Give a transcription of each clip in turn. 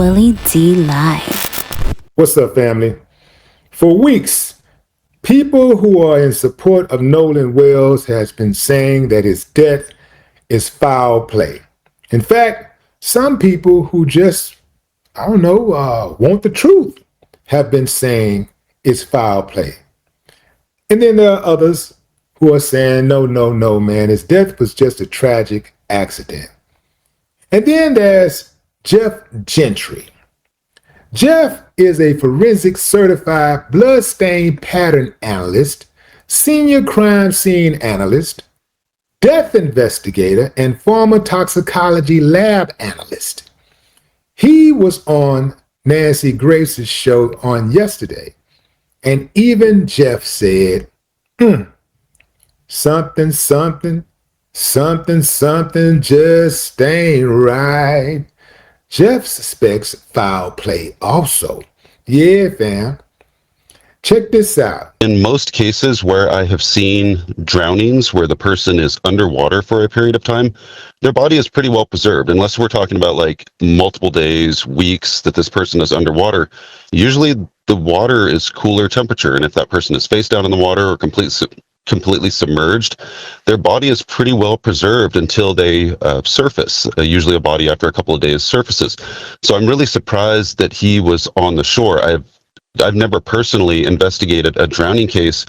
Willie D Live. What's up, family? For weeks, people who are in support of Nolan Wells has been saying that his death is foul play. In fact, some people who just, want the truth have been saying it's foul play. And then there are others who are saying, no, man, his death was just a tragic accident. And then there's Jeff Gentry. Jeff is a forensic certified bloodstain pattern analyst, senior crime scene analyst, death investigator, and former toxicology lab analyst. He was on Nancy Grace's show on yesterday, and even Jeff said, something just ain't right. Jeff suspects foul play also. Yeah, fam. Check this out. In most cases where I have seen drownings where the person is underwater for a period of time, their body is pretty well preserved. Unless we're talking about like multiple days, weeks that this person is underwater, usually the water is cooler temperature. And if that person is face down in the water or completely submerged, their body is pretty well preserved until they surface. Usually a body after a couple of days surfaces. So I'm really surprised that he was on the shore. I've never personally investigated a drowning case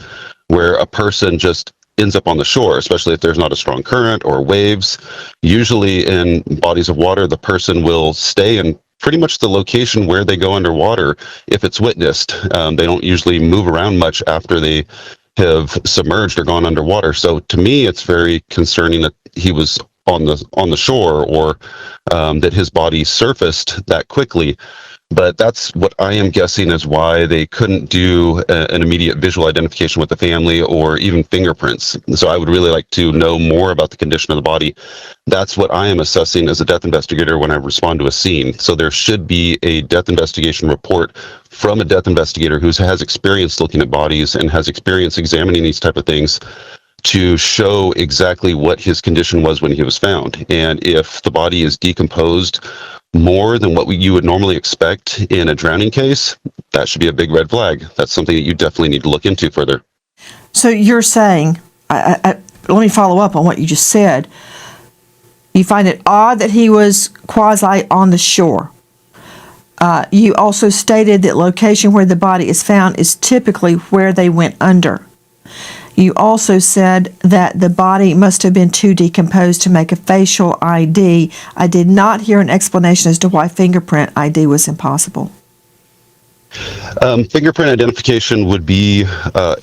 where a person just ends up on the shore, especially if there's not a strong current or waves. Usually in bodies of water, the person will stay in pretty much the location where they go underwater if it's witnessed. They don't usually move around much after they have submerged or gone underwater. So to me, it's very concerning that he was on the shore, or that his body surfaced that quickly. But that's what I am guessing is why they couldn't do an immediate visual identification with the family or even fingerprints. So I would really like to know more about the condition of the body. That's what I am assessing as a death investigator when I respond to a scene. So there should be a death investigation report from a death investigator who has experience looking at bodies and has experience examining these type of things, to show exactly what his condition was when he was found. And if the body is decomposed more than what you would normally expect in a drowning case, that should be a big red flag. That's something that you definitely need to look into further. So you're saying, let me follow up on what you just said. You find it odd that he was quasi on the shore. You also stated that location where the body is found is typically where they went under. You also said that the body must have been too decomposed to make a facial ID. I did not hear an explanation as to why fingerprint ID was impossible. Fingerprint identification would be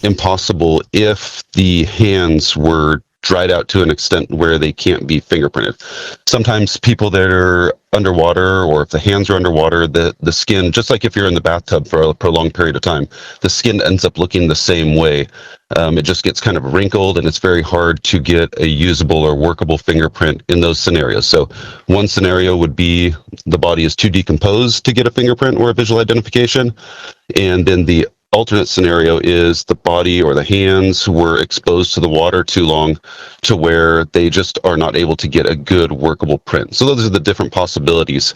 impossible if the hands were dried out to an extent where they can't be fingerprinted. Sometimes people that are underwater, or if the hands are underwater, the skin, just like if you're in the bathtub for a prolonged period of time, the skin ends up looking the same way. It just gets kind of wrinkled, and it's very hard to get a usable or workable fingerprint in those scenarios. So one scenario would be the body is too decomposed to get a fingerprint or a visual identification. And then the alternate scenario is the body or the hands were exposed to the water too long to where they just are not able to get a good workable print. So those are the different possibilities.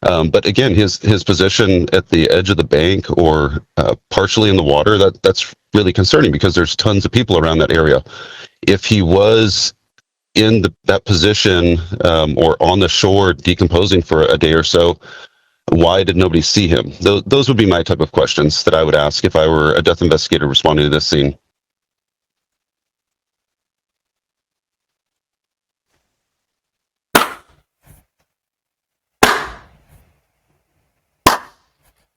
But again, his position at the edge of the bank or partially in the water, that's really concerning because there's tons of people around that area. If he was in that position or on the shore decomposing for a day or so, why did nobody see him? Those would be my type of questions that I would ask if I were a death investigator responding to this scene.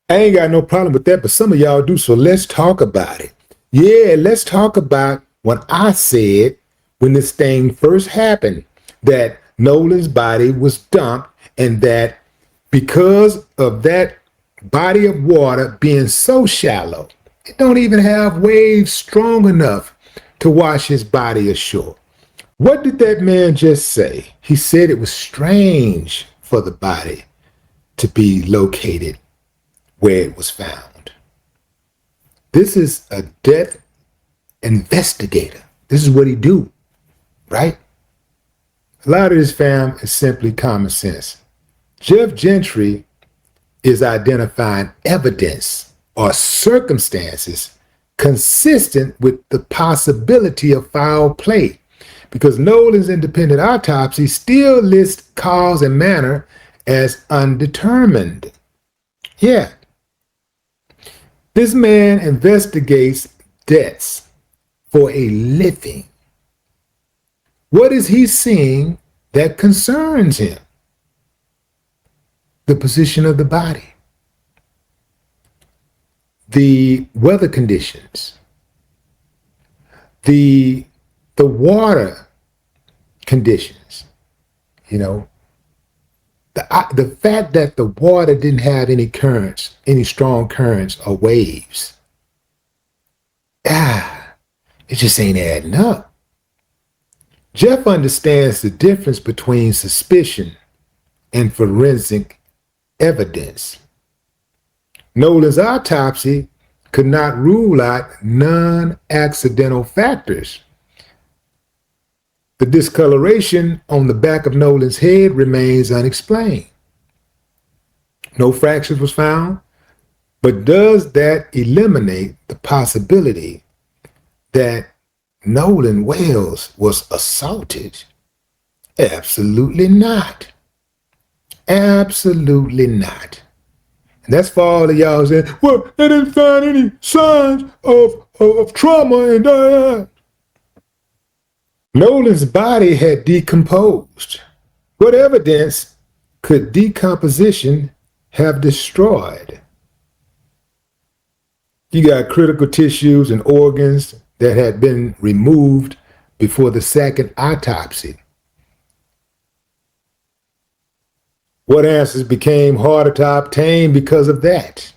I ain't got no problem with that, but some of y'all do, so let's talk about it. Yeah, let's talk about what I said when this thing first happened, that Nolan's body was dumped, and that because of that body of water being so shallow, it don't even have waves strong enough to wash his body ashore. What did that man just say? He said it was strange for the body to be located where it was found. This is a death investigator. This is what he do, right? A lot of this, fam, is simply common sense. Jeff Gentry is identifying evidence or circumstances consistent with the possibility of foul play, because Nolan's independent autopsy still lists cause and manner as undetermined. Yeah. This man investigates deaths for a living. What is he seeing that concerns him? The position of the body, the weather conditions, the water conditions, the fact that the water didn't have any currents, any strong currents or waves. It just ain't adding up. Jeff understands the difference between suspicion and forensic evidence. Nolan's autopsy could not rule out non-accidental factors. The discoloration on the back of Nolan's head remains unexplained. No fractures was found, but does that eliminate the possibility that Nolan Wells was assaulted? Absolutely not. Absolutely not. And that's for all of y'all saying, well, they didn't find any signs of trauma and Nolan's body had decomposed. What evidence could decomposition have destroyed? You got critical tissues and organs that had been removed before the second autopsy. What answers became harder to obtain because of that?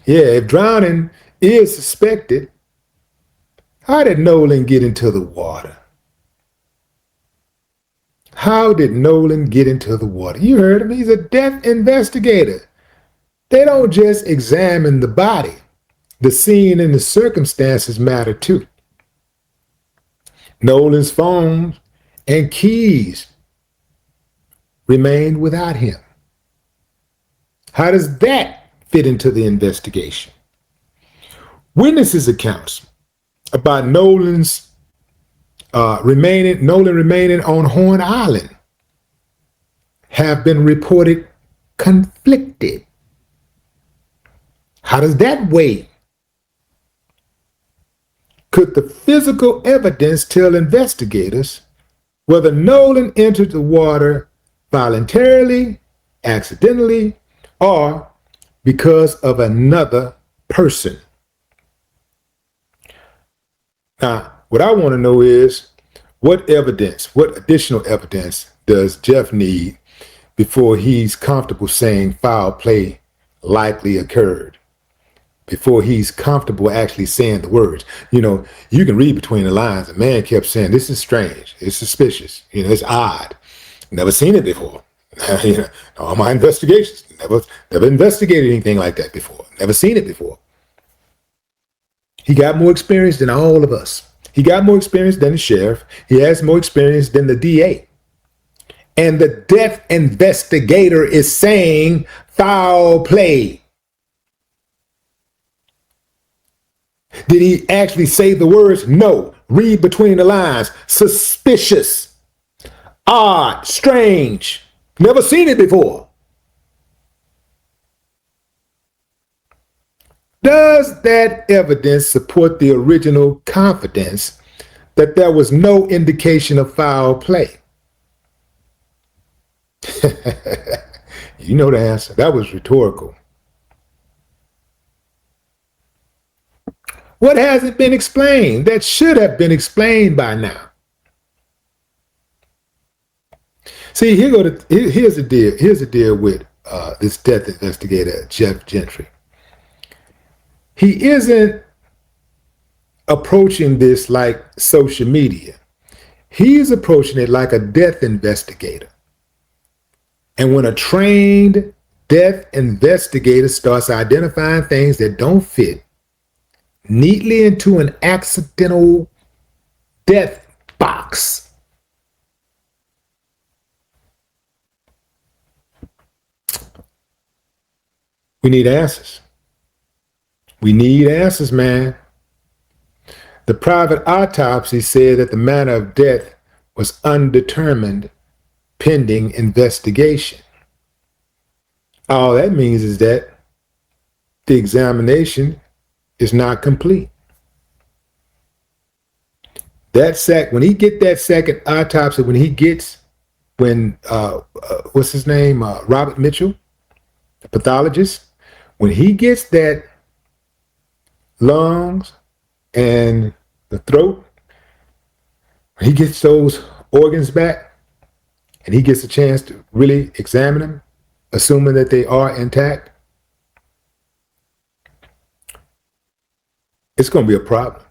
Yeah, if drowning is suspected, how did Nolan get into the water? How did Nolan get into the water? You heard him. He's a death investigator. They don't just examine the body. The scene and the circumstances matter too. Nolan's phone and keys remained without him. How does that fit into the investigation? Witnesses' accounts about Nolan remaining on Horn Island have been reported conflicted. How does that weigh? Could the physical evidence tell investigators whether Nolan entered the water voluntarily, accidentally, or because of another person? Now, what I want to know is what additional evidence does Jeff need before he's comfortable saying foul play likely occurred? Before he's comfortable actually saying the words. You can read between the lines. The man kept saying, this is strange. It's suspicious. It's odd. Never seen it before. All my investigations, never investigated anything like that before. Never seen it before. He got more experience than all of us. He got more experience than the sheriff. He has more experience than the DA. And the death investigator is saying foul play. Did he actually say the words? No. Read between the lines. Suspicious. Odd. Strange. Never seen it before. Does that evidence support the original confidence that there was no indication of foul play? You know the answer. That was rhetorical. What hasn't been explained that should have been explained by now? See, here's the deal. Here's the deal with this death investigator, Jeff Gentry. He isn't approaching this like social media. He's approaching it like a death investigator. And when a trained death investigator starts identifying things that don't fit neatly into an accidental death box, We need answers. We need answers, man. The private autopsy said that the manner of death was undetermined pending investigation. All that means is that the examination is not complete. When he get that second autopsy, what's his name? Robert Mitchell, the pathologist, when he gets that lungs and the throat, when he gets those organs back and he gets a chance to really examine them, assuming that they are intact, it's going to be a problem.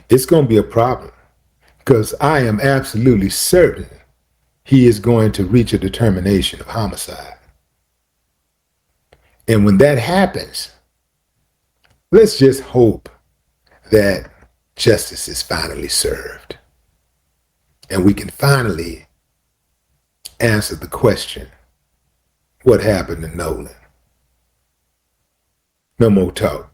It's going to be a problem because I am absolutely certain he is going to reach a determination of homicide. And when that happens, let's just hope that justice is finally served and we can finally answer the question, what happened to Nolan? No more talk.